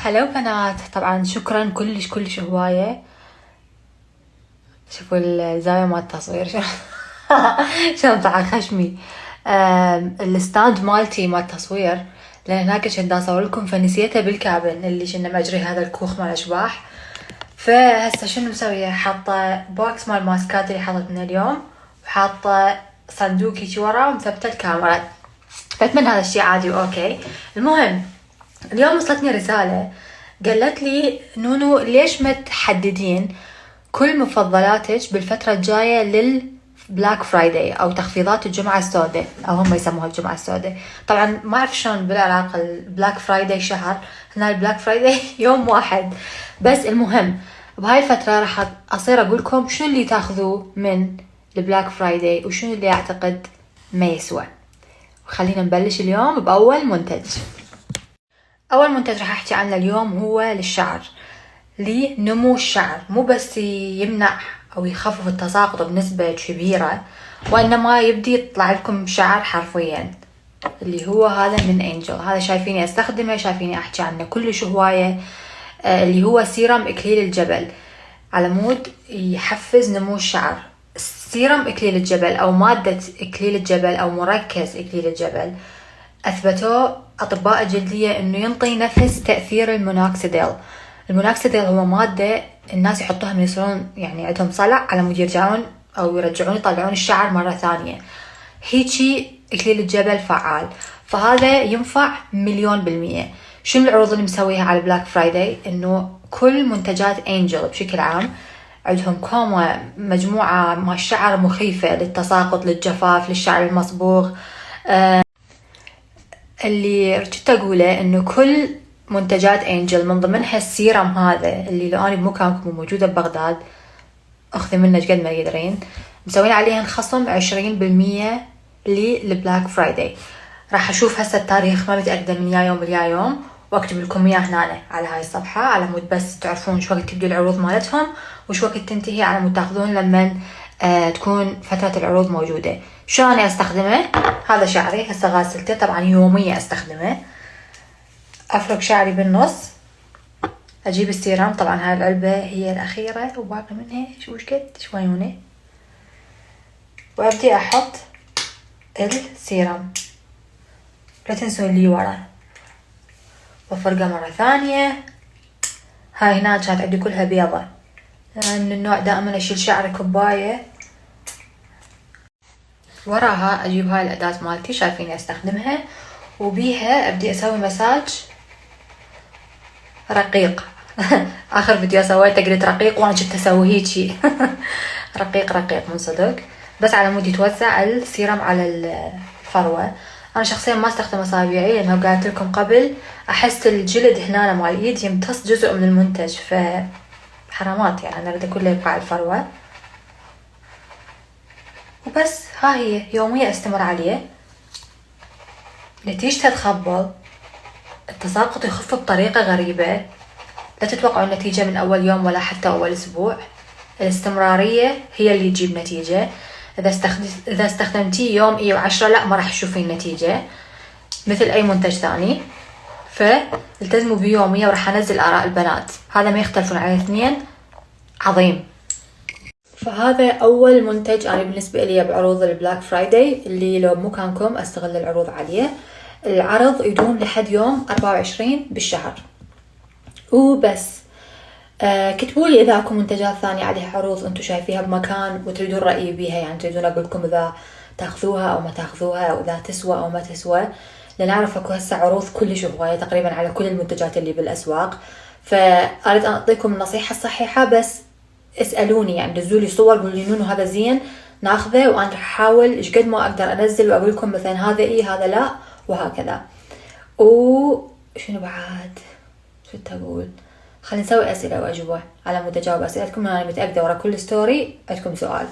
هلا بنات. طبعا شكرا كلش هواية. شوفوا الزاوية مال التصوير شلون طلع خشمي. الستاند مالتي مال التصوير لان هناك كنت اصور لكم فنسيته بالكابن اللي كنا مجري هذا الكوخ مال اشباح. فهسه شنو مسويه؟ حاطه بوكس مال ماسكات اللي حطت من اليوم، وحاطه صندوق هيجي ورا ومثبته الكاميرا. فاتمنى هذا الشيء عادي واوكي. المهم اليوم وصلتني رسالة قالت لي نونو ليش ما تحددين كل مفضلاتك بالفترة الجاية للبلاك فرايداي أو تخفيضات الجمعة السوداء، أو هم يسموها الجمعة السوداء. طبعا ما أعرف شلون بالعراق البلاك فرايداي شهر، هنا البلاك فرايداي يوم واحد بس. المهم بهاي الفترة راح أصير أقول لكم شنو اللي تاخذوه من البلاك فرايداي وشنو اللي أعتقد ما يسوى. وخلينا نبلش اليوم بأول منتج. أول منتج راح أحكي عنه اليوم هو للشعر، لنمو الشعر، مو بس يمنع أو يخفف التساقط بنسبة كبيرة، وإنما يبدي يطلع لكم شعر حرفيا، اللي هو هذا من أنجل. هذا شايفيني أستخدمه، شايفيني أحكي عنه كلش هواية. اللي هو سيرم إكليل الجبل، على مود يحفز نمو الشعر. سيرم إكليل الجبل أو مادة إكليل الجبل أو مركز إكليل الجبل أثبتوا أطباء الجلدية إنه ينطي نفس تأثير المونوكسيديل. المونوكسيديل هو مادة الناس يحطوها من يصيرون يعني عندهم صلع، على مود يرجعون أو يرجعون يطلعون الشعر مرة ثانية. هيجي إكليل الجبل فعال، فهذا ينفع 1,000,000%. شنو العروض اللي مسويها على بلاك فرايداي؟ إنه كل منتجات أنجل بشكل عام عندهم كومة مجموعة مع الشعر مخيفة للتساقط، للجفاف، للشعر المصبوغ. اللي كنت أقوله إنه كل منتجات أنجل من ضمنها السيرم هذا اللي لو أنا بمكانكم وموجودة ببغداد أخذي منه قد ما يقدرين، مسوين عليها خصم 20% للبلاك فرايداي. راح أشوف هسه التاريخ، ما متأكدة من يا يوم ولا يوم، واكتب لكم اياه هنا على هاي الصفحة على مود بس تعرفون شو وقت تبدي العروض مالتهم وش وقت تنتهي، على مود تاخذون لما تكون فترة العروض موجودة. شو أنا أستخدمه؟ هذا شعري هسه غاسلته، طبعا يوميا أستخدمه. أفرك شعري بالنص، أجيب السيرم، طبعا هاي العلبة هي الأخيرة وباقي منها وش قد شويونة، وأبدي أحط السيرم. لا تنسون لي ورا، وفرقة مرة ثانية. هاي هنا كانت عندي كلها بيضة، من النوع دائما أشيل شعري كوباية. وراها أجيب هاي الأداة مالتي شايفيني أستخدمها، وبيها أبدي أسوي مساج رقيق. آخر فيديو سويته قلت رقيق وأنا كنت أسوي هيجي رقيق من صدق، بس على مود يتوزع السيرم على الفروة. أنا شخصيا ما استخدم أصابعي لأنه قالت لكم قبل أحس الجلد هنا مع الإيد يمتص جزء من المنتج، فحرامات يعني أنا أريد كله يبقى على الفروة. وبس ها هي يوميا استمر عليه، نتيجته تخبل، التساقط يخف بطريقة غريبة. لا تتوقعوا النتيجة من أول يوم ولا حتى أول أسبوع، الاستمرارية هي اللي تجيب نتيجة. إذا استخدمتيه يوم و10 لا ما راح تشوفين نتيجة مثل أي منتج ثاني. فالتزموا بيومية، وراح أنزل آراء البنات، هذا ما يختلفون على الاثنين عظيم. فهذا أول منتج أنا بالنسبة لي بعروض البلاك فرايداي اللي لو بمكانكم أستغل العروض عليه. العرض يدوم لحد يوم 24 بالشهر وبس. كتبوا لي إذا أكو منتجات ثانية عليها عروض أنتو شايفيها بمكان وتريدون رأيي بيها، يعني تريدون أقول لكم إذا تاخذوها أو ما تاخذوها، أو إذا تسوى أو ما تسوى، لأن أعرف أكو هسه عروض كلش هواية تقريبا على كل المنتجات اللي بالأسواق. فأريد أعطيكم النصيحة الصحيحة، بس اسألوني يعني دزولي صور قولوا لي نونو هذا زين ناخذه، وأنا راح أحاول إيش قد ما أقدر أنزل وأقول لكم مثلا هذا إيه هذا لا وهكذا. وشنو بعد شو تقول؟ خلينا نسوي أسئلة وأجوبة على مود أجاوب أسئلتكم. أنا متأكدة ورا كل ستوري عندكم سؤال.